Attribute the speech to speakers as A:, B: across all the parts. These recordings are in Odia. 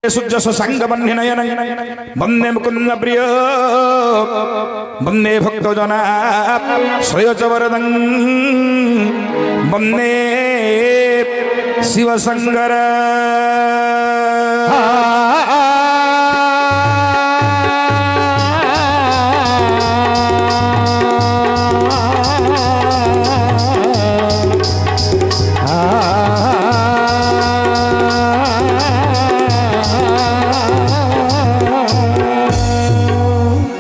A: सुजस संगबन्धि नयन वन्दे मुकुन्द प्रिय वन्दे भक्तजना श्रेयचवरदं वन्दे शिवशंकर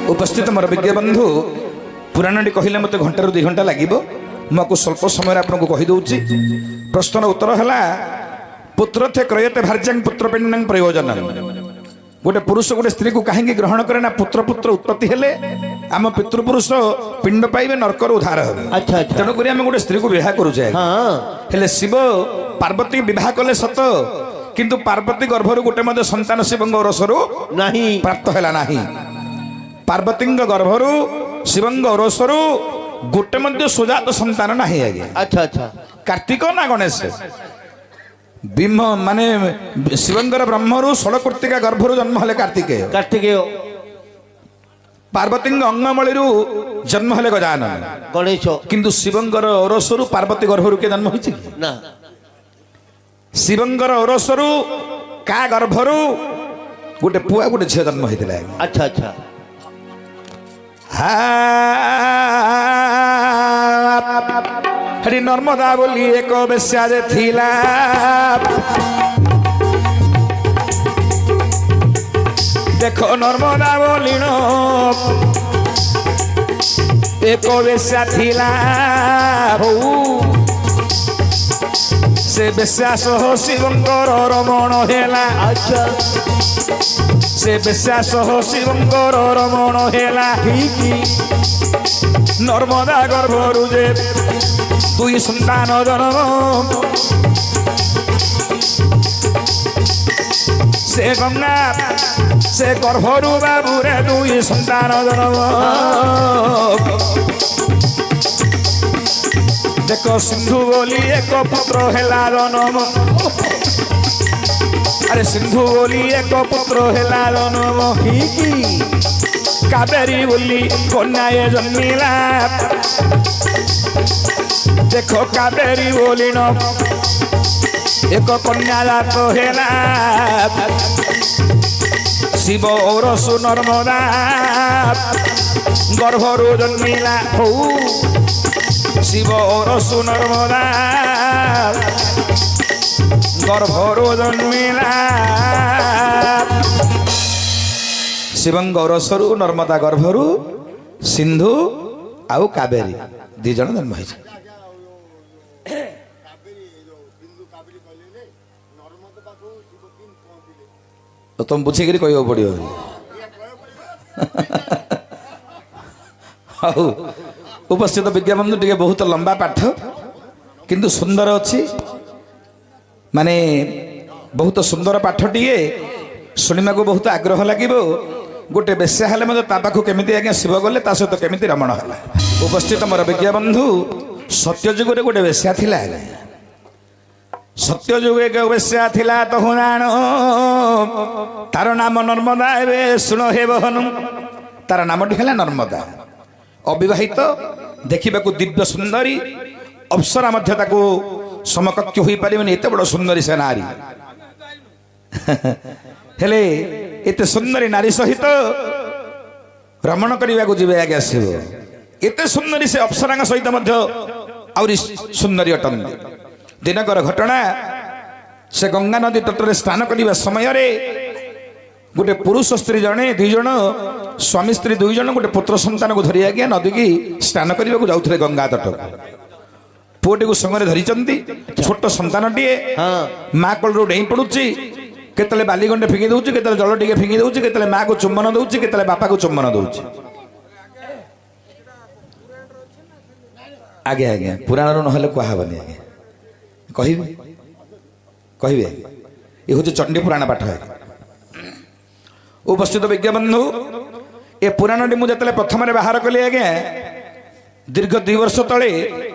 A: उपस्थित मोर विज्ञ बंधु पुराणी कहले मत घंटार 2 घंटा लगे मुझे स्वल्प समय आपको कहीदे प्रश्न उत्तर है पुत्र थे क्रयते भार्यं पुत्र पिंड प्रयोजन गोटे पुरुष गोटे स्त्री को कहीं ग्रहण करे ना पुत्र पुत्र उत्पत्ति हेले आम पितृपुरुष पिंड पाइबे नरकर उद्धार हे।
B: अच्छा
A: तेणुक आम गोटे स्त्री को विवाह करुचे हेले शिव पार्वती विवाह कले सत किंतु पार्वती गर्भर गोटे संतान शिव रसरू
B: नहीं
A: प्राप्त है नहीं पार्वती गर्भरू शिव रसरू गोटे सुजात संतान नहीं आगे।
B: अच्छा अच्छा
A: कार्तिक ना गणेश भीम माने शिवंगर ब्रह्मरू षोलकृतिका गर्भरू जन्म हेले कार्तिकेय
B: कार्तिकेय
A: पार्वती अंगमणि जन्म हेले गजानन
B: गणेश
A: किंतु शिवंगर ओरसरू पार्वती गर्भरू के जन्म होइछि
B: ना
A: शिवंगर ओरसरू का गर्भरू गोटे पुआ गोटे झियो जन्म होइतिला।
B: अच्छा अच्छा
A: हरि नर्मदा बोली एक बेश्या जे थिला देखो नर्मदा बोली एक बेश्या थिला से बेश्या सह शिवंकर रमण हेला।
B: अच्छा
A: से बेश्या सह शिवंकर रमण हेला नर्मदा गर्भरू जे 2 संतान जन्म से गंगा से गर्भरू बाबूरे 2 संतान जन्म देख सिंधु बोली एक पुत्र हेला जन्म अरे सिंधु बोली एक पुत्र हेला जन्म कावेरी बोली कन्या जन्मिला देखो कावेरी बोली न एक कन्या जात हेला शिव ओरसु नर्मदा गर्भरू जन्मिला हो शिव ओरसु नर्मदा गर्भरू जन्मिला शिवंग ओरसरू नर्मदा गर्भरू सिंधु आउ कावेरी 2 जन जन्म होइछ। तो तुम बुझे कह पड़ो उपस्थित विज्ञाबंधु टे बहुत लंबा पाठ किंतु सुंदर अच्छी माने बहुत सुंदर पाठटी शुणा को बहुत आग्रह लगे गोटे बेश्या हेले मत पाखु केमी आज्ञा शिव गले सहित केमी रमण है। उपस्थित मोर विज्ञाबंधु सत्यजुगे गोटे बेश्या थिला सत्यजुग एक बेश्या थिला तहु जाण तार नाम नर्मदा एवं शुण हे बहनु तार नामटी है नर्मदा अविवाहित देखा दिव्य सुंदरी अप्सरा मध्य समकक्ष हो पारे एत बड़ सुंदरी से नारी हेले एते सुंदरी नारी सहित रमण करने को जीवे आगे आसो एत सुंदरी से अप्सरा सहित आहरी सुंदरी अटंती दिनकर घटना से गंगा नदी तट स्नान करने समय गोटे पुरुष स्त्री जड़े 2 जन स्वामी स्त्री 2 जन गोटे पुत्र संतान को धरी आज्ञा नदी की स्नान करने को जाऊे गंगा तट पुओटी को संगे धरी छोट संतान टे माँ कोल डेई पड़ुची केतले बाली गंडे फिंगी दउची केतले जल टिके फिंगी दउची केतले माँ को चुम्बन दउची केतले बापा को चुम्बन दउची। आगे आगे पुराण नहले कहबनी आगे कहबे कहबे ये हूँ चंडी पुराण पाठ है। उपस्थित विज्ञाबंधु ए पुराणी मुझे प्रथम बाहर कली आज्ञा दीर्घ 2 वर्ष तले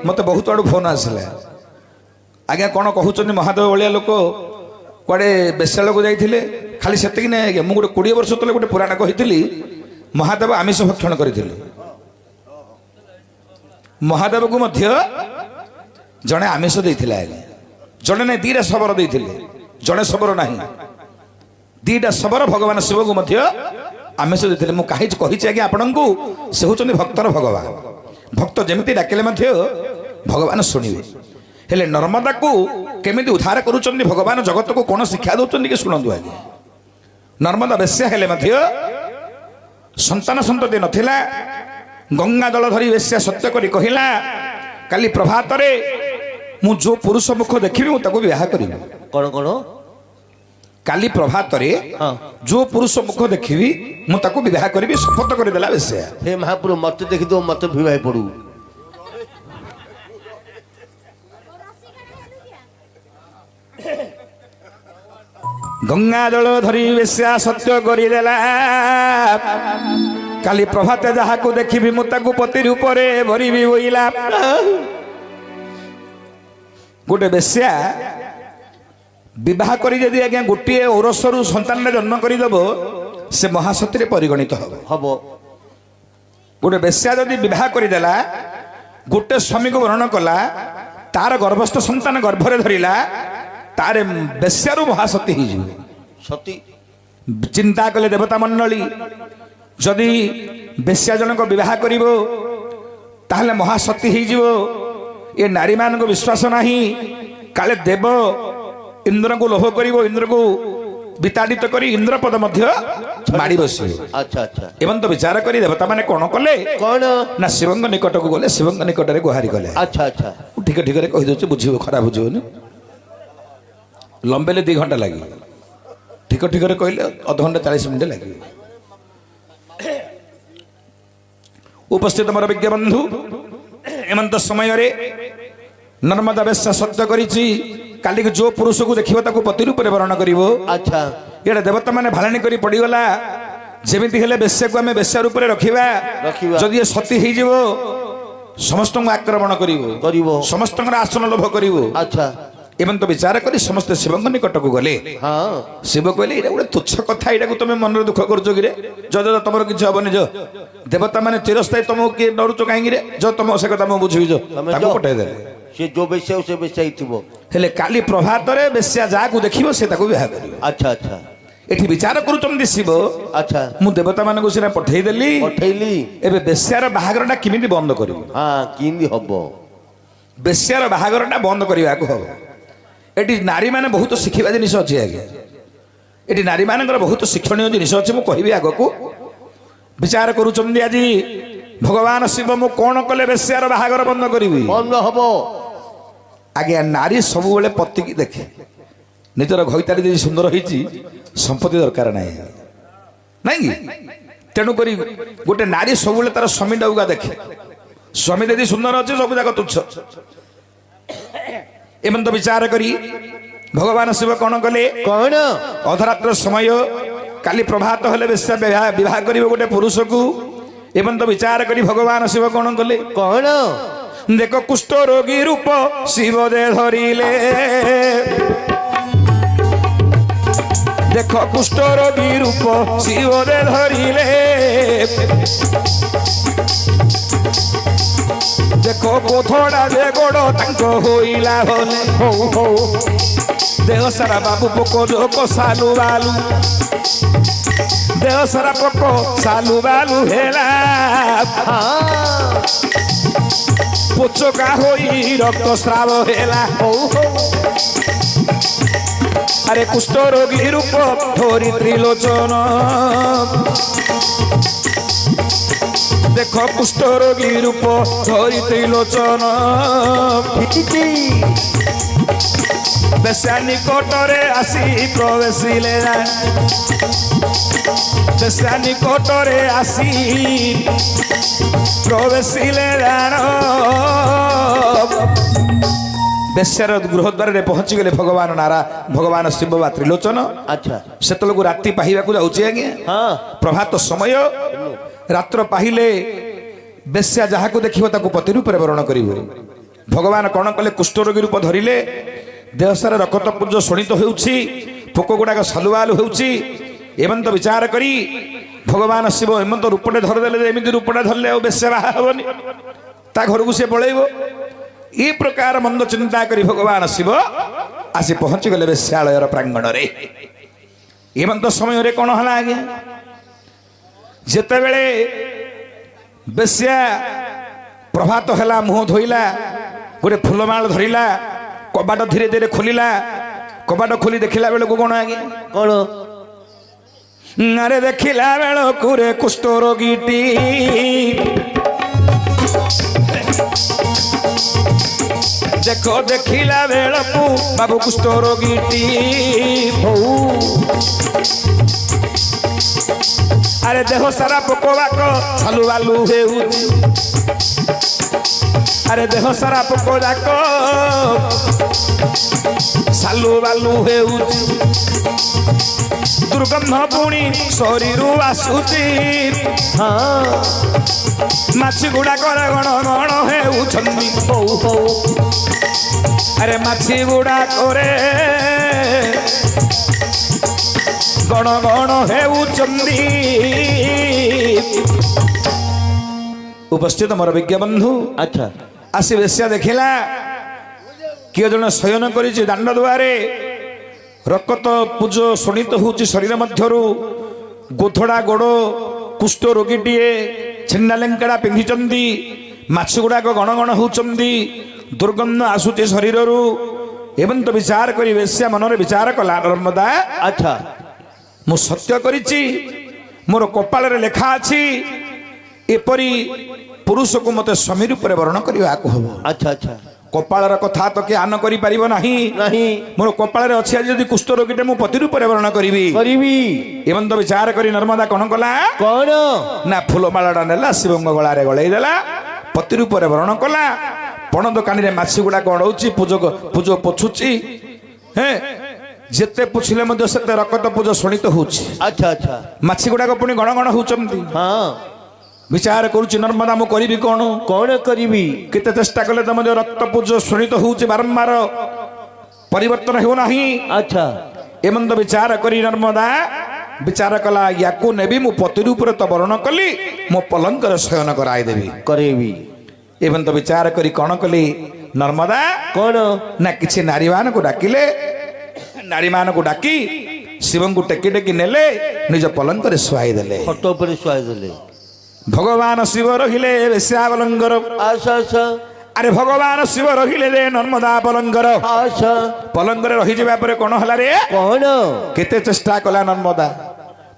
A: मत बहुत आड़ू फोन आसला आज्ञा कौन कहते महादेव भाया लोक କୁଆଡ଼େ ବେଶ୍ୟାଳକୁ ଯାଇଥିଲେ ଖାଲି ସେତିକି ନାହିଁ ଆଜ୍ଞା। ମୁଁ ଗୋଟେ 20 ବର୍ଷ ତଳେ ଗୋଟେ ପୁରାଣ କହିଥିଲି ମହାଦେବ ଆମିଷ ଭକ୍ଷଣ କରିଥିଲେ। ମହାଦେବକୁ ମଧ୍ୟ ଜଣେ ଆମିଷ ଦେଇଥିଲେ ଆଜ୍ଞା। ଜଣେ ନାହିଁ 2ଟା ଶବର ଦେଇଥିଲେ, ଜଣେ ଶବର ନାହିଁ 2ଟା ଶବର ଭଗବାନ ଶିବକୁ ମଧ୍ୟ ଆମିଷ ଦେଇଥିଲେ। ମୁଁ କହିଛି ଆଜ୍ଞା ଆପଣଙ୍କୁ, ସେ ହେଉଛନ୍ତି ଭକ୍ତର ଭଗବାନ। ଭକ୍ତ ଯେମିତି ଡାକିଲେ ମଧ୍ୟ ଭଗବାନ ଶୁଣିବେ। ହେଲେ ନର୍ମଦାକୁ କେମିତି ଉଦ୍ଧାର କରୁଛନ୍ତି ଭଗବାନ, ଜଗତକୁ କ'ଣ ଶିକ୍ଷା ଦେଉଛନ୍ତି କି ଶୁଣନ୍ତୁ ଆଜ୍ଞା। ନର୍ମଦା ବେଶ୍ୟା ହେଲେ ମଧ୍ୟ ସନ୍ତାନ ସନ୍ତତି ନଥିଲା। ଗଙ୍ଗା ଜଳ ଧରି ବେଶ୍ୟା ସତ୍ୟ କରି କହିଲା, କାଲି ପ୍ରଭାତରେ ମୁଁ ଯୋଉ ପୁରୁଷ ମୁଖ ଦେଖିବି ମୁଁ ତାକୁ ବିବାହ କରିବି।
B: କ'ଣ କ'ଣ?
A: କାଲି ପ୍ରଭାତରେ ଯୋଉ ପୁରୁଷ ମୁଖ ଦେଖିବି ମୁଁ ତାକୁ ବିବାହ କରିବି, ଶପଥ କରିଦେଲା ବେଶ୍ୟା।
B: ହେ ମହାପ୍ରଭୁ, ମତେ ଦେଖିଦବ, ମତେ ବିବାହ ପଡୁ।
A: ଗଙ୍ଗା ଜଳ ଧରି ବେଶ୍ୟା ସତ୍ୟ କରିଦେଲା, କାଲି ପ୍ରଭାତେ ଯାହାକୁ ଦେଖିବି ମୁଁ ତାକୁ ପତି ରୂପରେ ଭରିବି ବୋଇଲା। ଗୋଟେ ବେଶ୍ୟା ବିବାହ କରି ଯଦି ଆଜ୍ଞା ଗୋଟିଏ ଔରସରୁ ସନ୍ତାନଟେ ଜନ୍ମ କରିଦେବ, ସେ ମହାସତୀରେ ପରିଗଣିତ ହବ। ଗୋଟେ ବେଶ୍ୟା ଯଦି ବିବାହ କରିଦେଲା, ଗୋଟେ ସ୍ୱାମୀକୁ ବର୍ଣ୍ଣନ କଲା, ତାର ଗର୍ଭସ୍ଥ ସନ୍ତାନ ଗର୍ଭରେ ଧରିଲା, ତାର ବେଶ୍ୟାରୁ ମହାସତୀ ହେଇଯିବ।
B: ସତୀ
A: ଚିନ୍ତା କଲେ ଦେବତା ମଣ୍ଡଳୀ, ଯଦି ବେଶ୍ୟା ଜଣକ ବିବାହ କରିବ ତାହେଲେ ମହାସତୀ ହେଇଯିବ। ଏ ନାରୀମାନଙ୍କୁ ବିଶ୍ୱାସ ନାହିଁ, କାଳେ ଦେବ ଇନ୍ଦ୍ରଙ୍କୁ ଲୋଭ କରିବ, ଇନ୍ଦ୍ରକୁ ବିତାଡ଼ିତ କରି ଇନ୍ଦ୍ରପଦ ମଧ୍ୟ ମାଡ଼ି ବସିବ।
B: ଆଚ୍ଛା ଆଚ୍ଛା।
A: ଏମନ୍ତ ବିଚାର କରି ଦେବତା ମାନେ କ'ଣ କଲେ
B: କ'ଣ
A: ନା ଶିବଙ୍କ ନିକଟକୁ ଗଲେ, ଶିବଙ୍କ ନିକଟରେ ଗୁହାରି କଲେ।
B: ଆଚ୍ଛା ଆଚ୍ଛା।
A: ଠିକ ଠିକରେ କହିଦେଉଛି, ବୁଝିବ ଖରାପ ବୁଝିବନି, ଲମ୍ବେଲେ 2 ଘଣ୍ଟା ଲାଗିବ, ଠିକ ଠିକରେ କହିଲେ ଅଧଘଣ୍ଟା 40 ମିନିଟ୍ ଲାଗିବ। ଉପସ୍ଥିତ ମୋର ବିଜ୍ଞ ବନ୍ଧୁ, ଏମନ୍ତ ସମୟରେ ନର୍ମଦା ବେଶ୍ୟା ସତ୍ୟ କରିଛି, କାଲିକି ଯୋଉ ପୁରୁଷକୁ ଦେଖିବ ତାକୁ ପତି ରୂପରେ ବରଣ କରିବ।
B: ଆଚ୍ଛା।
A: ଏଇଟା ଦେବତା ମାନେ ଭାଳେଣି କରି ପଡ଼ିଗଲା, ଯେମିତି ହେଲେ ବେଶ୍ୟାକୁ ଆମେ ବେଶ୍ୟା ରୂପରେ ରଖିବା। ଯଦି ଏ ସତୀ ହେଇଯିବ ସମସ୍ତଙ୍କୁ ଆକ୍ରମଣ କରିବ, ସମସ୍ତଙ୍କର ଆସନ ଲୋଭ କରିବ।
B: ଆଚ୍ଛା।
A: ଏମନ୍ତ ବିଚାର କରି ସମସ୍ତେ ଶିବଙ୍କ ନିକଟକୁ ଗଲେ। ଶିବ କହିଲେ, ଏଇଟା ଗୋଟେ ତୁଚ୍ଛ କଥା, ଏଇଟାକୁ ତମେ ମନରେ ଦୁଃଖ କରୁଛ କିରେ? ତମର କିଛି ହବନି। ଦେବତା ମାନେ ଚିରସ୍ଥାୟୀ, ତମକୁ କିଏ ଡରୁଛ କାହିଁକି ରେ? ତମ ସେ କଥା ମୁଁ ବୁଝିବି, ତାକୁ ପଠେଇଦେଲେ।
B: ସେ ଯୋଉ ବେଶ୍ୟା ସେ ବେଶ୍ୟା ହେଇଥିବ।
A: ହେଲେ କାଲି ପ୍ରଭାତରେ ବେଶ୍ୟା ଯାହାକୁ ଦେଖିବ ସେ ତାକୁ ବିବାହ କରିବ।
B: ଆଚ୍ଛା ଆଚ୍ଛା।
A: ଏଠି ବିଚାର କରୁଛନ୍ତି ଶିବ,
B: ଆଚ୍ଛା,
A: ମୁଁ ଦେବତା ମାନଙ୍କୁ ସିନା ପଠେଇଦେଲି, ଏବେ ବେଶ୍ୟାର ବାହାଘରଟା କେମିତି ବନ୍ଦ କରିବି?
B: କେମିତି ହବ?
A: ବେଶ୍ୟାର ବାହାଘରଟା ବନ୍ଦ କରିବାକୁ ହବ। ଏଠି ନାରୀମାନେ ବହୁତ ଶିଖିବା ଜିନିଷ ଅଛି ଆଜ୍ଞା। ଏଠି ନାରୀମାନଙ୍କର ବହୁତ ଶିକ୍ଷଣୀୟ ଜିନିଷ ଅଛି, ମୁଁ କହିବି ଆଗକୁ। ବିଚାର କରୁଛନ୍ତି ଆଜି ଭଗବାନ ଶିବ, ମୁଁ କ'ଣ କଲେ ବେଶ୍ୟାର ବାହାଘର ବନ୍ଦ କରିବି?
B: ବନ୍ଦ ହବ
A: ଆଜ୍ଞା। ନାରୀ ସବୁବେଳେ ପତିକି ଦେଖେ, ନିଜର ଘଇତାଟି ଯଦି ସୁନ୍ଦର ହେଇଛି ସମ୍ପତ୍ତି ଦରକାର ନାହିଁ, ନାଇଁ କି? ତେଣୁକରି ଗୋଟେ ନାରୀ ସବୁବେଳେ ତାର ସ୍ୱାମୀଟାକୁ ଦେଖେ, ସ୍ୱାମୀ ଯଦି ସୁନ୍ଦର ଅଛି ସବୁ ଯାକ ତୁଚ୍ଛ। ଏମନ୍ତ ବିଚାର କରି ଭଗବାନ ଶିବ କ'ଣ କଲେ?
B: କ'ଣ?
A: ଅଧରାତ୍ର ସମୟ, କାଲି ପ୍ରଭାତ ହେଲେ ବେଶ୍ୟା ବିବାହ କରିବ ଗୋଟେ ପୁରୁଷକୁ। ଏମନ୍ତ ବିଚାର କରି ଭଗବାନ ଶିବ କ'ଣ କଲେ?
B: କ'ଣ?
A: ଦେଖ କୁଷ୍ଠ ରୋଗୀ ରୂପ ଶିବ ଦେ ଧରିଲେ, ଦେଖ କୁଷ୍ଠ ରୋଗୀ ରୂପ ଶିବ ଦେ ଧରିଲେ, ଦେଖ କୋଥଡ଼ା ଯେ ଗୋଡ଼ ତାଙ୍କ ହୋଇଲା ହଲେ, ଦେହ ସାରା ବାବୁ ପୋକ ଜୋକ ସାଲୁ ବାଲୁ, ଦେହ ସାରା ପୋକ ସାଲୁ ବାଲୁ ହେଲା, ପୋଚକା ହୋଇ ରକ୍ତ ସ୍ରାବ ହେଲା। আরে কুষ্ঠ রোগী রূপ ধরি ত্রিলোচন, দেখ কুষ্ঠ রোগী রূপ ধরি ত্রিলোচন, বেশ্যা নিকটরে আসি প্রবেশিলে, বেশ্যা নিকটরে আসি প্রবেশিলে জান, বেশ্যার গৃহদ্বারে পৌঁছি গেলে ভগবান নারা ভগবান শিব বা ত্রিলোচন।
B: আচ্ছা,
A: সেতলকু রাত্রি পাহিবাকু যাଉଛି আজ্ঞা। প্রভাত সময়, রাত্র পাহিলে বেশ্যা যাহাকু দেখিব তাকু পতি রূপে বরণ করিব। ভগবান কোণ কলে? কুষ্ঠরোগী রূপ ধরিলে, দেহ সারা রক্তপুঞ্জ শোণিত ହେଉଛି, ପୋକ ଗୁଡ଼ାକ ସଲୁଆଲୁ ହେଉଛି ଏମନ୍ତ ବିଚାର କରି ଭଗବାନ ଶିବ ଏମନ୍ତ ରୂପଟେ ଧରିଦେଲେ ଯେ ଏମିତି ରୂପଟେ ଧରିଲେ ଆଉ ବେଶ୍ୟା ବାହା ହେବନି, ତା ଘରକୁ ସେ ପଳେଇବ। ଏ ପ୍ରକାର ମନ୍ଦ ଚିନ୍ତା କରି ଭଗବାନ ଶିବ ଆସି ପହଞ୍ଚିଗଲେ ବେଶ୍ୟାଳୟର ପ୍ରାଙ୍ଗଣରେ। ଏମନ୍ତ ସମୟରେ କ'ଣ ହେଲା ଆଜ୍ଞା, ଯେତେବେଳେ ବେଶ୍ୟା ପ୍ରଭାତ ହେଲା, ମୁହଁ ଧୋଇଲା, ଗୋଟେ ଫୁଲମାଳ ଧରିଲା, କବାଟ ଧୀରେ ଧୀରେ ଖୋଲିଲା। କବାଟ ଖୋଲି ଦେଖିଲା ବେଳକୁ କ'ଣ ଆଜ୍ଞା,
B: କଣ?
A: ଆରେ ଦେଖିଲା ବେଳକୁ ରେ କୁଷ୍ଠ ରୋଗୀଟି, ଦେଖ ଦେଖିଲା ବେଳକୁ ବାବୁ କୁଷ୍ଠ ରୋଗୀଟି। ଆରେ ଦେହ ସାରା ପୋକ ବାକ ସାଲୁ ବାଲୁ ହେଉଛି, ଆରେ ଦେହ ସାରା ପୋକ ଯାକ ସାଲୁ ବାଲୁ ହେଉଛି, ଦୁର୍ଗନ୍ଧ ପୁଣି ଶରୀରୁ ଆସୁଛି। ମାଛି ଗୁଡାକର ଗଣ ଗଣ ହେଉଛନ୍ତି, ଆରେ ମାଛି ଗୁଡାକରେ ଗଣ ଗଣ ହେଉଛନ୍ତି। ଉପସ୍ଥିତ ମୋର ବିଜ୍ଞ ବନ୍ଧୁ
B: ଆଚ୍ଛା
A: ଆସି ବେଶ୍ୟା ଦେଖିଲା କିଏ ଜଣେ ଶୟନ କରିଛି ଦାଣ୍ଡ ଦୁଆରେ, ରକତ ପୂଜ ଶୋଣିତ ହେଉଛି ଶରୀର ମଧ୍ୟରୁ, ଗୋଧଡ଼ା ଗୋଡ଼, କୁଷ୍ଠ ରୋଗୀଟିଏ, ଛିଣ୍ଡା ଲେଙ୍କଡ଼ା ପିନ୍ଧିଛନ୍ତି, ମାଛି ଗୁଡ଼ାକ ଗଣ ଗଣ ହେଉଛନ୍ତି, ଦୁର୍ଗନ୍ଧ ଆସୁଛି ଶରୀରରୁ। ଏମନ୍ତ ବିଚାର କରି ବେଶ୍ୟା ମନରେ ବିଚାର କଲା, ନର୍ମଦା
B: ଆଚ୍ଛା
A: ମୁଁ ସତ୍ୟ କରିଛି, ମୋର କପାଳରେ ଲେଖା ଅଛି ଏପରି ପୁରୁଷକୁ ମତେ ସ୍ୱାମୀ ରୂପରେ ବରଣ କରିବାକୁ ହବ।
B: ଆଚ୍ଛା ଆଚ୍ଛା
A: କପାଳର କଥା ତ କିଏ ଆନ କରିପାରିବ ନାହିଁ।
B: ନାହିଁ
A: ମୋର କପାଳରେ ଅଛି ଆଜି ଯଦି କୁଷ୍ଠ ରୋଗୀଟେ ମୁଁ ପତି ରୂପରେ ବରଣ କରିବି। ଏମନ୍ତ ବିଚାର କରି ନର୍ମଦା କ'ଣ କଲା,
B: କଣ
A: ନା ଫୁଲମାଳଟା ନେଲା, ଶିବଙ୍କ ଗଳାରେ ଗଳେଇ ଦେଲା, ପତି ରୂପରେ ବରଣ କଲା। ପଣ ଦୋକାନୀରେ ମାଛି ଗୁଡାକ ଅଡଉଛି, ପୂଜ ପୋଛୁଛି। ହେଁ, ଯେତେ ପୋଛିଲେ ମଧ୍ୟ ସେତେ ରକତ ପୂଜ ଶୋଣିତ ହଉଛି।
B: ଆଚ୍ଛା ଆଚ୍ଛା
A: ମାଛି ଗୁଡାକ ପୁଣି ଗଣ ଗଣ ହଉଛନ୍ତି।
B: ହଁ
A: ବିଚାର କରୁଛି ନର୍ମଦା ମୁଁ କରିବି କ'ଣ?
B: କଣ କରିବି?
A: କେତେ ଚେଷ୍ଟା କଲେ ତ ମଧ୍ୟ ରକ୍ତ ପୂଜ ଶୋଣିତ ହଉଛି, ବାରମ୍ବାର ପରିବର୍ତ୍ତନ ହେଉନାହିଁ।
B: ଆଚ୍ଛା
A: ଏମନ୍ତ ବିଚାର କରି ନର୍ମଦା ବିଚାର କଲା, ୟାକୁ ନେବି ମୁଁ ପତି ରୂପରେ ତ ବରଣ କଲି, ମୋ ପଲଙ୍କରେ ଶୟନ କରାଇଦେବି।
B: କରେଇବି।
A: ଏମନ୍ତ ବିଚାର କରି କ'ଣ କଲି ନର୍ମଦା,
B: କଣ
A: ନା କିଛି ନାରୀମାନଙ୍କୁ ଡାକିଲେ, ନାରୀମାନଙ୍କୁ ଡାକି ଶିବଙ୍କୁ ଟେକି ଟେକି ନେଲେ, ନିଜ ପଲଙ୍କରେ ଶୁଆଇ ଦେଲେ।
B: ଖଟ ଉପରେ ଶୁଆଇ ଦେଲେ।
A: ଭଗବାନ ଶିବ ରହିଲେ ବେଶ୍ୟା ପଲଙ୍କର।
B: ଆଚ୍ଛା ଆଚ୍ଛା
A: ଆରେ ଭଗବାନ ଶିବ ରହିଲେ ରେ ନର୍ମଦା ପଲଙ୍କର।
B: ଆଚ୍ଛା
A: ପଲଙ୍କରେ ରହିଯିବା ପରେ କ'ଣ ହେଲା ରେ,
B: କଣ
A: କେତେ ଚେଷ୍ଟା କଲା ନର୍ମଦା,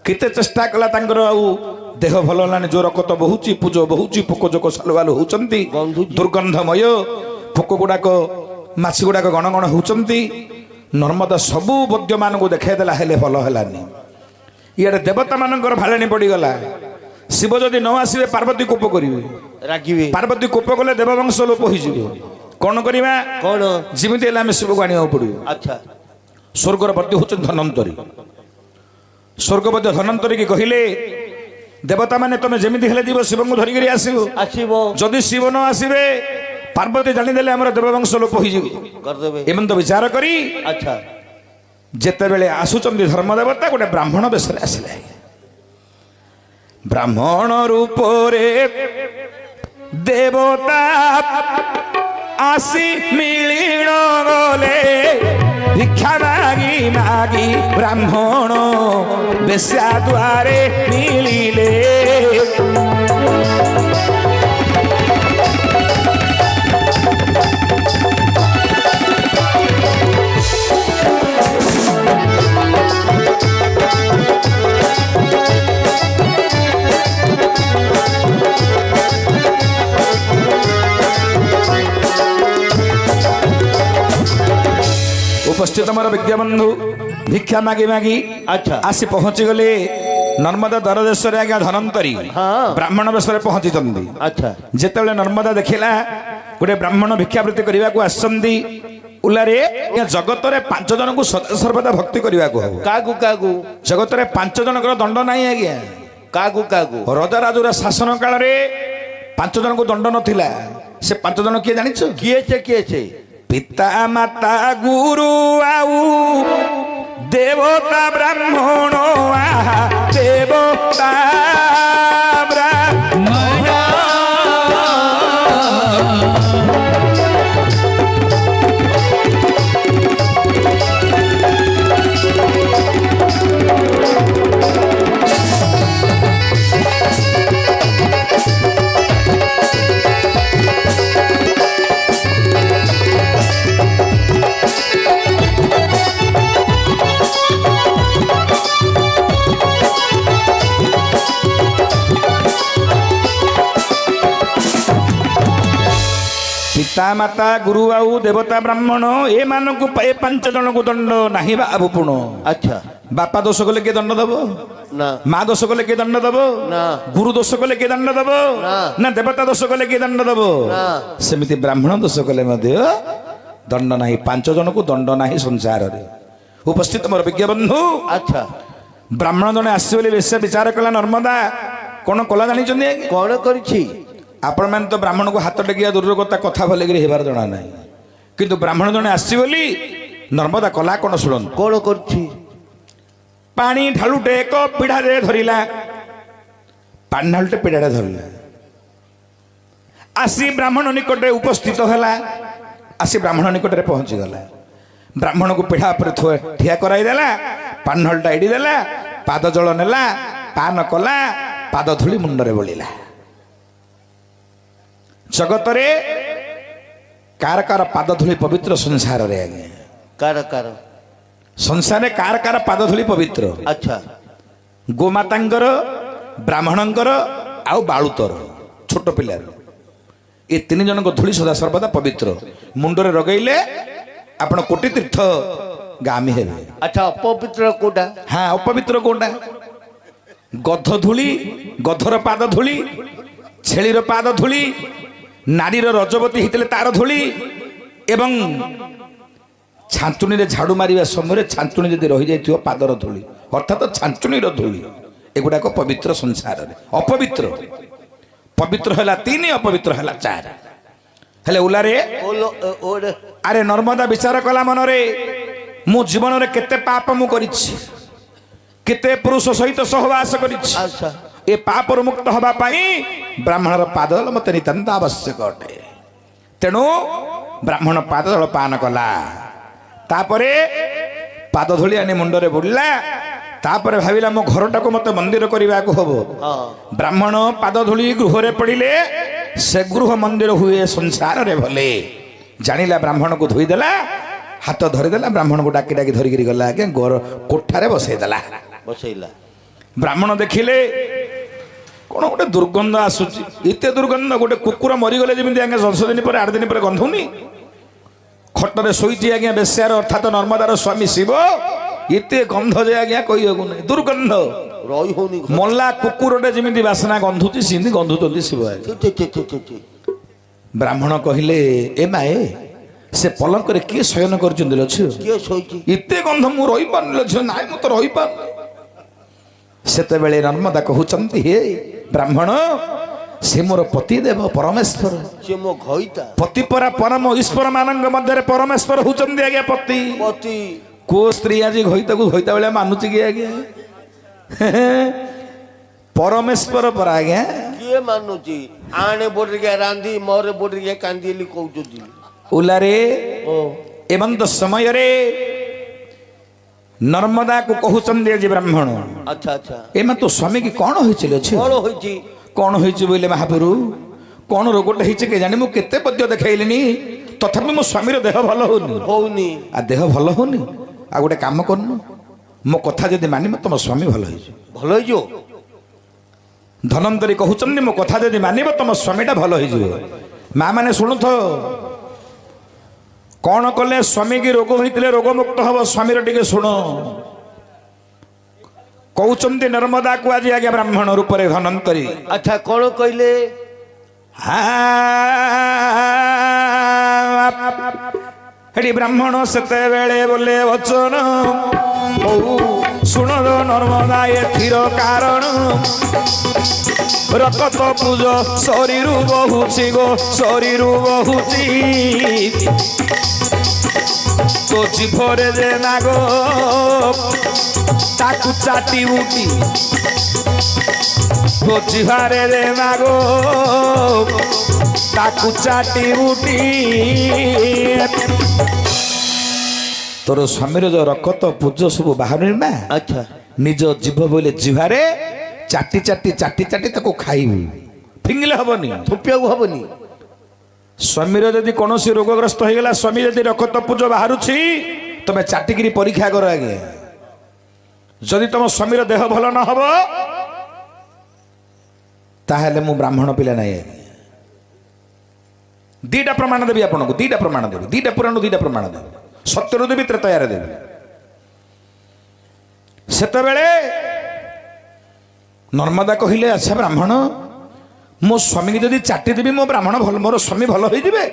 A: କେତେ ଚେଷ୍ଟା କଲା, ତାଙ୍କର ଆଉ ଦେହ ଭଲ ହେଲାନି, ଜୋର ରକ୍ତ ବହୁଛି, ପୂଜ ବହୁଛି, ପୋକ ଜୋକ ସାଲୁବାଲୁ ହଉଛନ୍ତି, ଦୁର୍ଗନ୍ଧମୟ ପୋକ ଗୁଡାକ, ମାଛି ଗୁଡାକ ଗଣ ଗଣ ହଉଛନ୍ତି। ନର୍ମଦା ସବୁ ବୈଦ୍ୟ ମାନଙ୍କୁ ଦେଖାଇ ଦେଲା, ହେଲେ ଭଲ ହେଲାନି। ଇଆଡେ ଦେବତା ମାନଙ୍କର ଭାଳେଣି ପଡିଗଲା, ଶିବ ଯଦି ନ ଆସିବେ ପାର୍ବତୀ କୋପ କରିବେ,
B: ରାଗିବେ।
A: ପାର୍ବତୀ କୋପ କଲେ ଦେବବଂଶ ଲୋପ ହେଇଯିବ। କ'ଣ କରିବା,
B: କଣ
A: ଯେମିତି ହେଲେ ଆମେ ଶିବକୁ ଆଣିବାକୁ ପଡିବ।
B: ଆଚ୍ଛା
A: ସ୍ୱର୍ଗର ବୈଦ୍ୟ ହଉଛନ୍ତି ଧନନ୍ତରୀ। ସ୍ୱର୍ଗବୈଦ୍ୟ ଧନନ୍ତରୀ କି କହିଲେ, ଦେବତା ମାନେ ତମେ ଯେମିତି ହେଲେ ଯିବ ଶିବଙ୍କୁ ଧରିକିରି ଆସିବ।
B: ଆସିବ।
A: ଯଦି ଶିବ ନ ଆସିବେ ପାର୍ବତୀ ଜାଣିଦେଲେ ଆମର ଦେବବଂଶ ଲୋପ ହେଇଯିବ।
B: କରିଦେବେ।
A: ଏମନ୍ତ ବିଚାର କରି
B: ଆଚ୍ଛା
A: ଯେତେବେଳେ ଆସୁଛନ୍ତି ଧର୍ମ ଦେବତା, ଗୋଟେ ବ୍ରାହ୍ମଣ ବେଶରେ ଆସିଲେ। ବ୍ରାହ୍ମଣ ରୂପରେ ଦେବତା ଆସି ମିଳିଣ ଗଲେ, ଭିକ୍ଷା ମାଗି ମାଗି ବ୍ରାହ୍ମଣ ବେଶ୍ୟା ଦ୍ୱାରେ ମିଳିଲେ। ଉପସ୍ଥିତ ମୋର ବିଜ୍ଞ ବନ୍ଧୁ ଭିକ୍ଷା ମାଗି ମାଗି
B: ଆଚ୍ଛା
A: ଆସି ପହଞ୍ଚିଗଲେ ନର୍ମଦା ଦର ଦେଶରେ। ଆଜ୍ଞା ଧନନ୍ତରୀ ବ୍ରାହ୍ମଣ ବେଶରେ ପହଞ୍ଚିଛନ୍ତି।
B: ଆଚ୍ଛା
A: ଯେତେବେଳେ ନର୍ମଦା ଦେଖିଲା ଗୋଟେ ବ୍ରାହ୍ମଣ ଭିକ୍ଷାବୃତ୍ତି କରିବାକୁ ଆସିଛନ୍ତି, ଉଲ୍ଲାରେ ଜଗତରେ 5 ଜଣଙ୍କୁ ସର୍ବଦା ଭକ୍ତି କରିବାକୁ ହବ।
B: କାହାକୁ କାହାକୁ?
A: ଜଗତରେ 5 ଜଣଙ୍କର ଦଣ୍ଡ ନାହିଁ ଆଜ୍ଞା।
B: କାହାକୁ କାହାକୁ?
A: ରଜାରାଜୁର ଶାସନ କାଳରେ 5 ଜଣଙ୍କୁ ଦଣ୍ଡ ନଥିଲା। ସେ 5 ଜଣ କିଏ ଜାଣିଛ?
B: କିଏ ସେ? କିଏ ସେ?
A: ପିତା ମାତା ଗୁରୁ ଆଉ দেবতা ব্রাহ্মণ আহা দেবতা ব্রাহ্মণ ପିତା ମାତା ଗୁରୁ ଆଉ ଦେବତା ବ୍ରାହ୍ମଣ ଏମାନଙ୍କୁ ଏ 5 ଜଣଙ୍କୁ ଦଣ୍ଡ ନାହିଁ ବାବୁ ପୁଣ।
B: ଆଚ୍ଛା
A: ବାପା ଦୋଷ କଲେ କିଏ ଦଣ୍ଡ ଦବ?
B: ନା
A: ମା ଦୋଷ କଲେ କିଏ ଦଣ୍ଡ ଦବ?
B: ନା
A: ଗୁରୁ ଦୋଷ କଲେ କିଏ ଦଣ୍ଡ ଦବ?
B: ନା।
A: ନା ଦେବତା ଦୋଷ କଲେ କିଏ ଦଣ୍ଡ ଦବ?
B: ନା।
A: ସେମିତି ବ୍ରାହ୍ମଣ ଦୋଷ କଲେ ମଧ୍ୟ ଦଣ୍ଡ ନାହିଁ। 5 ଜଣଙ୍କୁ ଦଣ୍ଡ ନାହିଁ ସଂସାରରେ। ଉପସ୍ଥିତ ମୋର ବିଜ୍ଞ ବନ୍ଧୁ,
B: ଆଚ୍ଛା
A: ବ୍ରାହ୍ମଣ ଜଣେ ଆସିବେ ବୋଲି ବେଶ ବିଚାର କଲା ନର୍ମଦା କଣ କଲା ଜାଣିଛନ୍ତି ଆଜ୍ଞା?
B: କଣ କରିଛି?
A: ଆପଣମାନେ ତ ବ୍ରାହ୍ମଣକୁ ହାତ ଟେକିବା ଦୂରର କଥା ଭଲକିରି ହେବାର ଜଣା ନାହିଁ, କିନ୍ତୁ ବ୍ରାହ୍ମଣ ଜଣେ ଆସିଛି ବୋଲି ନର୍ମଦା କଲା କଣ ଶୁଣନ୍ତୁ।
B: କଣ କରିଛି?
A: ପାଣି ଢାଳୁଟେ ଏକ ପିଢ଼ାରେ ଧରିଲା। ପାଣି ଢାଳୁଟେ ପିଢ଼ାରେ ଧରିଲା, ଆସି ବ୍ରାହ୍ମଣ ନିକଟରେ ଉପସ୍ଥିତ ହେଲା। ଆସି ବ୍ରାହ୍ମଣ ନିକଟରେ ପହଞ୍ଚିଗଲା। ବ୍ରାହ୍ମଣକୁ ପିଢ଼ା ଉପରେ ଠିଆ କରାଇଦେଲା। ପାଣି ଢାଳୁଟା ଏଡ଼ି ଦେଲା, ପାଦ ଜଳ ନେଲା, ପାନ କଲା, ପାଦ ଧୂଳି ମୁଣ୍ଡରେ ବୋଳିଲା। ଜଗତରେ କାର କାର ପାଦ ଧୂଳି ପବିତ୍ର ସଂସାରରେ ଆଜ୍ଞା?
B: କାର କାର
A: ସଂସାରରେ କାର କାର ପାଦ ଧୂଳି ପବିତ୍ର?
B: ଆଚ୍ଛା
A: ଗୋମାତାଙ୍କର, ବ୍ରାହ୍ମଣଙ୍କର ଆଉ ବାଳୁତର ଛୋଟ ପିଲାର, ଏ 3 ଜଣଙ୍କ ଧୂଳି ସଦା ସର୍ବଦା ପବିତ୍ର। ମୁଣ୍ଡରେ ଲଗେଇଲେ ଆପଣ କୋଟି ତୀର୍ଥ ଗାମୀ ହେବେ।
B: ଆଚ୍ଛା ଅପବିତ୍ର କୋଉଟା?
A: ହଁ ଅପବିତ୍ର କୋଉଟା? ଗଧ ଧୂଳି, ଗଧର ପାଦ ଧୂଳି, ଛେଳିର ପାଦ ଧୂଳି, ନାରୀର ରଜବତୀ ହେଇଥିଲେ ତାର ଧୂଳି, ଏବଂ ଛାଞ୍ଚୁଣୀରେ ଝାଡୁ ମାରିବା ସମୟରେ ଛାଞ୍ଚୁଣୀ ଯଦି ରହିଯାଇଥିବ ପାଦର ଧୂଳି, ଅର୍ଥାତ୍ ଛାଞ୍ଚୁଣୀର ଧୂଳି, ଏଗୁଡାକ ପବିତ୍ର ସଂସାରରେ। ଅପବିତ୍ର ପବିତ୍ର ହେଲା 3, ଅପବିତ୍ର ହେଲା 4। ହେଲେ ଉଲାରେ ଆରେ ନର୍ମଦା ବିଚାର କଲା ମନରେ, ମୁଁ ଜୀବନରେ କେତେ ପାପ ମୁଁ କରିଛି, କେତେ ପୁରୁଷ ସହିତ ସହବାସ କରିଛି।
B: ଆଚ୍ଛା
A: ଏ ପାପରୁ ମୁକ୍ତ ହେବା ପାଇଁ ବ୍ରାହ୍ମଣର ପାଦଜଳ ମୋତେ ନିତାନ୍ତ ଆବଶ୍ୟକ ଅଟେ। ତେଣୁ ବ୍ରାହ୍ମଣ ପାଦଜଳ ପାନ କଲା। ତାପରେ ପାଦ ଧୂଳି ଆଣି ମୁଣ୍ଡରେ ବୁଲିଲା। ତାପରେ ଭାବିଲା ମୋ ଘରଟାକୁ ମୋତେ ମନ୍ଦିର କରିବାକୁ ହବ। ବ୍ରାହ୍ମଣ ପାଦ ଧୂଳି ଗୃହରେ ପଡ଼ିଲେ ସେ ଗୃହ ମନ୍ଦିର ହୁଏ ସଂସାରରେ ଭଲେ। ଜାଣିଲା ବ୍ରାହ୍ମଣକୁ ଧୋଇଦେଲା, ହାତ ଧରିଦେଲା, ବ୍ରାହ୍ମଣକୁ ଡାକି ଡାକି ଧରିକିରି ଗଲା ଆଜ୍ଞା କୋଠାରେ ବସେଇଦେଲା।
B: ବସେଇଲା।
A: ବ୍ରାହ୍ମଣ ଦେଖିଲେ କଣ ଗୋଟେ ଦୁର୍ଗନ୍ଧ ଆସୁଛି। ଏତେ ଦୁର୍ଗନ୍ଧ, ଗୋଟେ କୁକୁର ମରିଗଲେ ଯେମିତି ଆଜ୍ଞା 10 ଦିନ ପରେ 8 ଦିନ ପରେ ଗନ୍ଧୁନି। ଖଟରେ ଶୋଇଛି ଆଜ୍ଞା ବେଶ୍ୟାର ଅର୍ଥାତ ନର୍ମଦାର ସ୍ୱାମୀ ଶିବ, ଏତେ ଗନ୍ଧ ଯେ ଆଜ୍ଞା କହିବାକୁ ନାହିଁ, ଦୁର୍ଗନ୍ଧ।
B: ରହି ହଉନି।
A: ମଲା କୁକୁରଟେ ଯେମିତି ବାସନା ଗନ୍ଧୁଛି ସେମିତି ଗନ୍ଧୁଛନ୍ତି ଶିବ। ବ୍ରାହ୍ମଣ କହିଲେ ଏ ମାଏ, ସେ ପଲଙ୍କରେ କିଏ ଶୟନ କରିଛନ୍ତି ଲୋ ଝିଅ?
B: କିଏ ଶୋଇଛି?
A: ଏତେ ଗନ୍ଧ ମୁଁ ରହିପାରୁନି ଲୋ ଝିଅ। ନାଇଁ ମୁଁ ତ ରହିପାରୁନି। ସେତେବେଳେ ନର୍ମଦା କହୁଛନ୍ତି ହେ ବ୍ରାହ୍ମଣ, ସେ ମୋର ପତି ଦେବ ପରମେଶ୍ୱର।
B: ସେ ମୋ ଘଇତା।
A: ପତି ପରା ପରମ ଈଶ୍ୱର ମାନଙ୍କ ମଧ୍ୟରେ ପରମେଶ୍ୱର ହଉଛନ୍ତି ଆଜ୍ଞା ପତି।
B: ପତି
A: କୋ ସ୍ତ୍ରୀ ଆଜି ଘଇତାକୁ ଘଇତା ଭଳିଆ ମାନୁଛି କି ଆଜ୍ଞା? ପରମେଶ୍ୱର ପରା ଆଜ୍ଞା।
B: କିଏ ମାନୁଛି? ଆଣେ ବୋଡିକେ ରାନ୍ଧି ମୋର ବୋଡିକେ କାନ୍ଦିଲି କହୁଛନ୍ତି।
A: ଉଲାରେ
B: ଓ
A: ଏମନ୍ତ ସମୟରେ ନର୍ମଦାକୁ କହୁଛନ୍ତି ଆଜି ବ୍ରାହ୍ମଣ,
B: ଆଚ୍ଛା ଆଚ୍ଛା
A: ଏମା ତୋ ସ୍ୱାମୀ କି କଣ ହେଇছিল?
B: କଣ ହୋଇଛି?
A: କଣ ହେଇଛି ବୋଇଲେ ମହାପୁରୁ, କଣ ରୋଗଟା ହେଇଛି କେଜାଣି? ମୁଁ କେତେ ପଦ୍ୟ ଦେଖାଇଲିନି, ତଥାପି ମୋ ସ୍ୱାମୀର ଦେହ ଭଲ ହଉନି।
B: ହଉନି?
A: ଆଉ ଦେହ ଭଲ ହଉନି, ଆଉ ଗୋଟେ କାମ କରୁନୁ, ମୋ କଥା ଯଦି ମାନିବ ତମ ସ୍ୱାମୀ ଭଲ ହେଇଯିବ।
B: ଭଲ ହେଇଯିବ?
A: ଧନନ୍ତରୀ କହୁଛନ୍ତି ମୋ କଥା ଯଦି ମାନିବ ତମ ସ୍ୱାମୀଟା ଭଲ ହେଇଯିବ। ମା ମାନେ ଶୁଣୁଥ, କଣ କଲେ ସ୍ୱାମୀ କି ରୋଗ ହେଇଥିଲେ ରୋଗ ମୁକ୍ତ ହବ? ସ୍ୱାମୀର ଟିକେ ଶୁଣ। କହୁଛନ୍ତି ନର୍ମଦାକୁ ଆଜି ଆଜ୍ଞା ବ୍ରାହ୍ମଣ ରୂପରେ ଧନନ୍ତରୀ।
B: ଆଚ୍ଛା କଣ କହିଲେ?
A: ହେଠି ବ୍ରାହ୍ମଣ ସେତେବେଳେ ବୋଲେ ବଚନ, ଶୁଣ ନର୍ମଦା ଏଥିର କାରଣ ରକତ ପୂଜ ଶରୀରୁ ବହୁଛି ଗୋ ଶରୀରୁ ବହୁଛି ତୋ ଜିଭରେ ଯେ ନାଗ ତାକୁ ଚାଟି ଉଠି ତୋ ଜିଭାରେ ଯେ ନାଗ ତାକୁ ଚାଟି ଉଠି ତୋର ସ୍ୱାମୀର ଯୋଉ ରକତ ପୂଜ ସବୁ ବାହାରୁନି ନା
B: ଆଚ୍ଛା
A: ନିଜ ଜିଭ ବୋଇଲେ ଜିଭାରେ ଚାଟି ଚାଟି ଚାଟି ଚାଟି ତାକୁ ଖାଇବୁ ଫିଙ୍ଗିଲେ ହବନି
B: ଥୋପିବାକୁ ହବନି
A: ସ୍ୱାମୀର ଯଦି କୌଣସି ରୋଗଗ୍ରସ୍ତ ହେଇଗଲା ସ୍ୱାମୀ ଯଦି ରକତ ପୂଜ ବାହାରୁଛି ତମେ ଚାଟିକିରି ପରୀକ୍ଷା କର ଆଜ୍ଞା ଯଦି ତମ ସ୍ୱାମୀର ଦେହ ଭଲ ନ ହବ ତାହେଲେ ମୁଁ ବ୍ରାହ୍ମଣ ପିଲା ନାହିଁ ଆଜ୍ଞା ଦିଟା ପ୍ରମାଣ ଦେବି ଆପଣଙ୍କୁ ଦିଟା ପ୍ରମାଣ ଦେବି ଦିଟା ପୁରାଣ ଦିଟା ପ୍ରମାଣ ଦେବି ସତ୍ୟରୁ ଦେବି ତ୍ରେତୟାରେ ଦେବି ସେତେବେଳେ ନର୍ମଦା କହିଲେ ଆଚ୍ଛା ବ୍ରାହ୍ମଣ ମୋ ସ୍ୱାମୀକି ଯଦି ଚାଟି ଦେବି ମୋ ବ୍ରାହ୍ମଣ ଭଲ ମୋର ସ୍ୱାମୀ ଭଲ ହେଇଯିବେ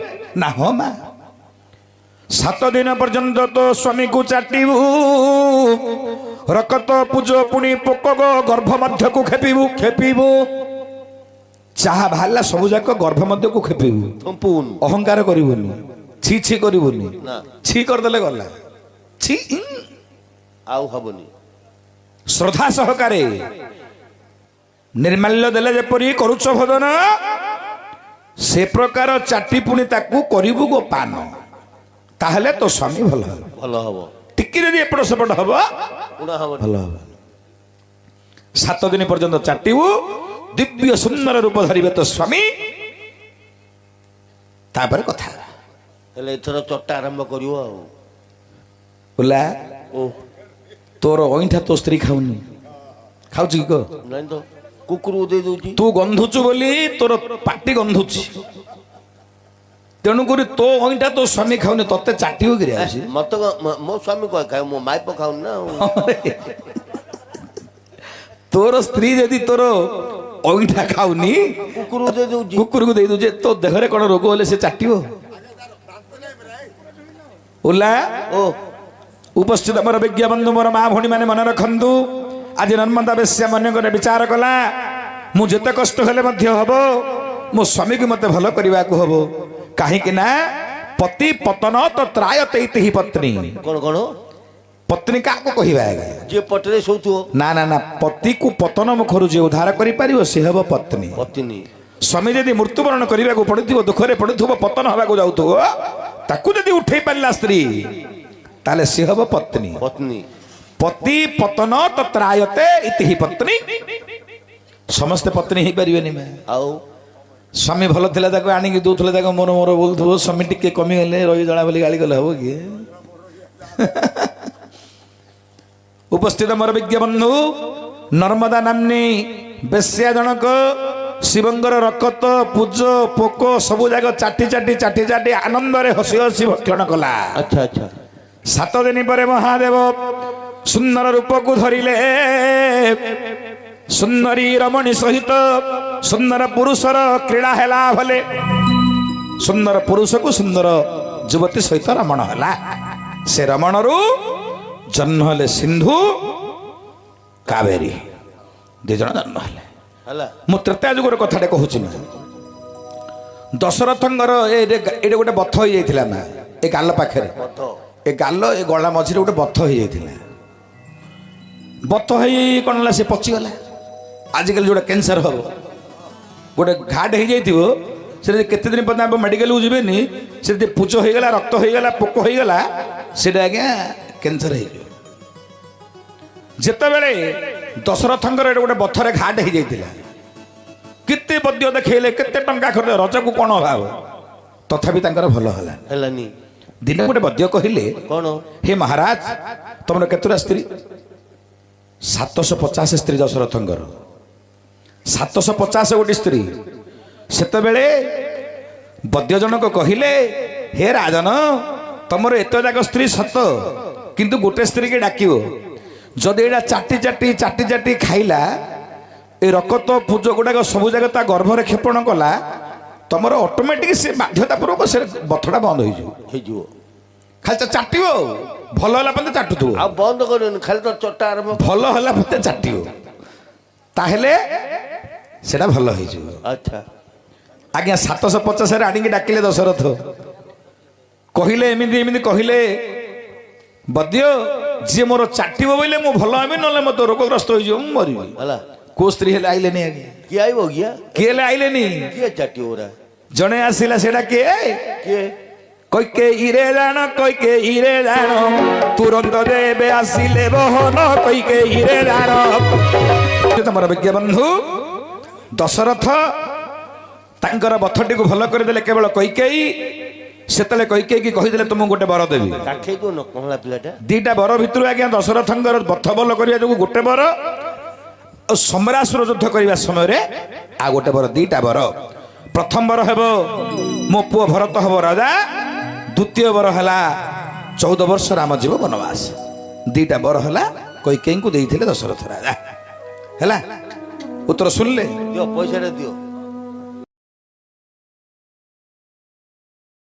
A: ନା ହଁ ମା 7 ଦିନ ପର୍ଯ୍ୟନ୍ତ ତୋ ସ୍ୱାମୀକୁ ଚାଟିବୁ ରକତ ପୂଜ ପୁଣି ପୋକ ଗର୍ଭ ମଧ୍ୟକୁ ଖେପିବୁ ଯାହା ବାହାରିଲା ସବୁ ଯାକ ଗର୍ଭ ମଧ୍ୟକୁ ଖେପିବୁ
B: ସମ୍ପୂର୍ଣ୍ଣ
A: ଅହଙ୍କାର କରିବୁନି ଛି ଛି କରିବୁନି
B: ନା
A: ଛି କରିଦେଲେ ଗଲା ଛି
B: ଆଉ ହବନି
A: ଶ୍ରଦ୍ଧା ସହକାରେ ନିର୍ମାଲ୍ୟ ଦେଲେ ଯେପରି କରୁଛ ଭୋଜନ ସେ ପ୍ରକାର ଚାଟି ପୁଣି ତାକୁ କରିବୁ ଗୋ ପାନ ତାହେଲେ ତୋ ସ୍ୱାମୀ ଭଲ ହେବ
B: ଭଲ ହବ
A: ଟିକେ ଯଦି ଏପଟ ସେପଟ ହବ
B: ପୁଣା ହବନି
A: ଭଲ ହବ 7 ଦିନ ପର୍ଯ୍ୟନ୍ତ ଚାଟିବୁ ଦିବ୍ୟ ସୁନ୍ଦର ରୂପ ଧରିବେ ତୋ ସ୍ୱାମୀ ତାପରେ କଥା
B: ହେଲେ ଏଥର ଚଟା ଆରମ୍ଭ କରିବ ଆଉ
A: ବୋଲା
B: ଓ
A: ତୋର ଅଇଁଠା ତୋ ସ୍ତ୍ରୀ ଖାଉନି ଖାଉଛି କି କହ
B: ନାଇଁ ତ କୁକୁରକୁ ଦେଇ ଦଉଛି
A: ତୁ ଗନ୍ଧୁଛୁ ବୋଲି ତୋର ପାଟି ଗନ୍ଧୁଛି ତେଣୁକରି ତୋ ଅଇଁଠା ତୋ ସ୍ୱାମୀ ଖାଉନି ତତେ ଚାଟିବ କିରେ ଆସି
B: ମତେ ମୋ ସ୍ୱାମୀ କହ ଖାଏ ମୋ ମାଇପ ଖାଉନି ନା ଆଉ।
A: ତୋର ସ୍ତ୍ରୀ ଯଦି ତୋର ଅଇଁଠା ଖାଉନି
B: କୁକୁରକୁ ଦେଇ ଦଉଛି
A: କୁକୁରକୁ ଦେଇ ଦଉଛି ତୋ ଦେହରେ କଣ ରୋଗ ହେଲେ ସେ ଚାଟିବ ଓଲା
B: ଓ
A: ଉପସ୍ଥିତ ମୋର ବିଜ୍ଞ ବନ୍ଧୁ ମୋର ମା ଭଉଣୀ ମାନେ ମନେ ରଖନ୍ତୁ ଆଜି ନର୍ମଦା ବେଶ୍ୟା ମନେକରେ ବିଚାର କଲା ମୁଁ ଯେତେ କଷ୍ଟ ହେଲେ ମଧ୍ୟ ହବ ମୋ ସ୍ୱାମୀକୁ ମତେ ଭଲ କରିବାକୁ ହବ କାହିଁକି ନା ପତି ପତନ ତ ତ୍ରାୟତେ ଇତି ପତ୍ନୀ
B: କଣ କଣ
A: ପତ୍ନୀ କାହାକୁ କହିବା ଆଜ୍ଞା
B: ଯିଏ ପଟରେ ଶୋଉଥିବ
A: ନା ନା ନା ପତିକୁ ପତନ ମୁଖରୁ ଯିଏ ଉଦ୍ଧାର କରିପାରିବ ସେ ହେବ ପତ୍ନୀ
B: ପତ୍ନୀ
A: ସ୍ୱାମୀ ଯଦି ମୃତ୍ୟୁବରଣ କରିବାକୁ ପଡୁଥିବ ଦୁଃଖରେ ପଡୁଥିବ ପତନ ହେବାକୁ ଯାଉଥିବ ତାକୁ ଯଦି ଉଠେଇ ପାରିଲା ସ୍ତ୍ରୀ ତାହେଲେ ସେ ହେବ ପତ୍ନୀ
B: ପତ୍ନୀ
A: ପତି ପତନ ତ ତ୍ରାୟତେ ଇତି ପତ୍ନୀ ସମସ୍ତେ ପତ୍ନୀ ହେଇପାରିବେନି ମା
B: ଆଉ
A: ସ୍ୱାମୀ ଭଲ ଥିଲା ତାକୁ ଆଣିକି ଦଉଥିଲେ ତାକୁ ମୋର ମୋର ବୋଲୁଥିବ ସ୍ୱାମୀ ଟିକେ କମିଗଲେ ରହି ଜଣା ବୋଲି ଗାଳି କଲେ ହବ କି ଉପସ୍ଥିତ ମୋର ବିଜ୍ଞ ବନ୍ଧୁ ନର୍ମଦା ନାମ୍ନୀ ବେଶ୍ୟା ଜଣକ ଶିବଙ୍କର ରକତ ପୂଜ ପୋକ ସବୁ ଯାକ ଚାଟି ଚାଟି ଚାଟି ଚାଟି ଆନନ୍ଦରେ ହସି ହସି ଭକ୍ଷଣ କଲା
B: ଆଚ୍ଛା ଆଚ୍ଛା
A: 7 ଦିନ ପରେ ମହାଦେବ ସୁନ୍ଦର ରୂପକୁ ଧରିଲେ ସୁନ୍ଦରୀ ରମଣୀ ସହିତ ସୁନ୍ଦର ପୁରୁଷର କ୍ରୀଡ଼ା ହେଲା ଭଲେ ସୁନ୍ଦର ପୁରୁଷକୁ ସୁନ୍ଦର ଯୁବତୀ ସହିତ ରମଣ ହେଲା ସେ ରମଣରୁ ଜନ୍ମ ହେଲେ ସିନ୍ଧୁ କାବେରୀ 2 ଜଣ ଜନ୍ମ ହେଲେ
B: ହେଲା
A: ମୁଁ ତ୍ରେତୟା ଯୁଗର କଥାଟେ କହୁଛି ନା ଦଶରଥଙ୍କର ଏଇଟା ଗୋଟେ ବଥ ହେଇଯାଇଥିଲା ନା ଏ ଗାଲ ପାଖରେ
B: ପଥ
A: ଏ ଗାଲ ଏ ଗଳା ମଝିରେ ଗୋଟେ ବଥ ହେଇଯାଇଥିଲା ବଥ ହେଇ କ'ଣ ହେଲା ସେ ପଚିଗଲା ଆଜିକାଲି ଯୋଉଟା କ୍ୟାନ୍ସର ହବ ଗୋଟେ ଘାଟ ହେଇଯାଇଥିବ ସେଟା କେତେ ଦିନ ପର୍ଯ୍ୟନ୍ତ ମେଡିକାଲକୁ ଯିବେନି ସେ ଯଦି ପୁଚ ହେଇଗଲା ରକ୍ତ ହେଇଗଲା ପୋକ ହେଇଗଲା ସେଟା ଆଜ୍ଞା କ୍ୟାନ୍ସର ହେଇଯିବ ଯେତେବେଳେ ଦଶରଥଙ୍କର ଏଟା ଗୋଟେ ବଥରେ ଘାଟ ହେଇଯାଇଥିଲା କେତେ ବଦ୍ୟ ଦେଖେଇଲେ କେତେ ଟଙ୍କା ଖର୍ଚ୍ଚ ରଜକୁ କ'ଣ ଅଭାବ ତଥାପି ତାଙ୍କର ଭଲ ହେଲା
B: ହେଲାନି
A: ଦିନେ ଗୋଟେ ବଦ୍ୟ କହିଲେ
B: କଣ
A: ହେ ମହାରାଜ ତମର କେତେଟା ସ୍ତ୍ରୀ 750 ସ୍ତ୍ରୀ ଦଶରଥଙ୍କର 750 ଗୋଟି ସ୍ତ୍ରୀ ସେତେବେଳେ ବଦ୍ୟ ଜଣକ କହିଲେ ହେ ରାଜନ ତମର ଏତେ ଯାକ ସ୍ତ୍ରୀ ସତ କିନ୍ତୁ ଗୋଟେ ସ୍ତ୍ରୀକି ଡାକିବ ଯଦି ଏଇଟା ଚାଟି ଚାଟି ଚାଟି ଚାଟି ଖାଇଲା ଏ ରକତ ପୂଜ ଗୁଡାକ ସବୁ ଜାଗା ତା ଗର୍ଭରେ କ୍ଷେପଣ କଲା ତମର ଅଟୋମେଟିକ ସେ ବାଧ୍ୟତାପୂର୍ବକ ସେ ବଥଟା ବନ୍ଦ ହେଇଯିବ
B: ହେଇଯିବ
A: ଖାଲି ତ ଚାଟିବ ଭଲ ହେଲା ପର୍ଯ୍ୟନ୍ତ ଚାଟୁଥିବ
B: ଆଉ ବନ୍ଦ କରିବନି ଖାଲି ତ ଚଟା ଆରମ୍ଭ
A: ଭଲ ହେଲା ପର୍ଯ୍ୟନ୍ତ ଚାଟିବ ତାହେଲେ ସେଟା ଭଲ ହେଇଯିବ
B: ଆଚ୍ଛା
A: ଆଜ୍ଞା 750 ଆଣିକି ଡାକିଲେ ଦଶରଥ କହିଲେ ଏମିତି ଏମିତି କହିଲେ ବଦ୍ୟ ଯିଏ ମୋର ଚାଟିବ ବୋଇଲେ ମୁଁ ଭଲ ହେବି ନହେଲେ ମୋତେ ରୋଗଗ୍ରସ୍ତ ହେଇଯିବ ମୁଁ ମରିବି
B: ହେଲା
A: କୋଉ ସ୍ତ୍ରୀ ହେଲେ ଆଇଲେନି ଆଜ୍ଞା
B: କିଏ ଆଇବ କିଏ
A: କିଏ ହେଲେ ଆଇଲେନି
B: କିଏ ଚାଟି ଓରା
A: ଜଣେ ଆସିଲା ସେଟା କିଏ
B: କିଏ
A: কইকে ইরে জান কইকে ইরে জান তুরন্ত দেবে আসিলে বহন কইকে ইরে জান তোমার বিজ্ঞ বন্ধু দশরথ তাঙ্কর বথটিକୁ ଭଲ କରିଦେଲେ କେବଳ କଇକେଇ ସେତେବେଳେ କଇକେଇ କି କହିଦେଲେ ତୁମକୁ ଗୋଟେ ବର ଦେବି
B: କାଖେଇ ଦଉନ କହଲା ପିଲାଟା
A: ଦିଟା ବର ଭିତରୁ ଆଜ୍ଞା ଦଶରଥଙ୍କର ବଥ ଭଲ କରିବା ଯୋଗୁଁ ଗୋଟେ ବର ଆଉ ସମ୍ରାସୁର ଯୁଦ୍ଧ କରିବା ସମୟରେ ଆଉ ଗୋଟେ ବର ଦିଟା ବର ପ୍ରଥମ ବର ହେବ ମୋ ପୁଅ ଭରତ ହେବ ରାଜା ଦ୍ୱିତୀୟ ବର ହେଲା 14 ବର୍ଷ ରାମ ଯିବ ବନବାସ ଦିଟା ବର ହେଲା କଇକେଇଙ୍କୁ ଦେଇଥିଲେ ଦଶରଥ ରାଜା ହେଲା ଉତ୍ତର ଶୁଣିଲେ
B: ଦିଅ ପଇସାଟା ଦିଅ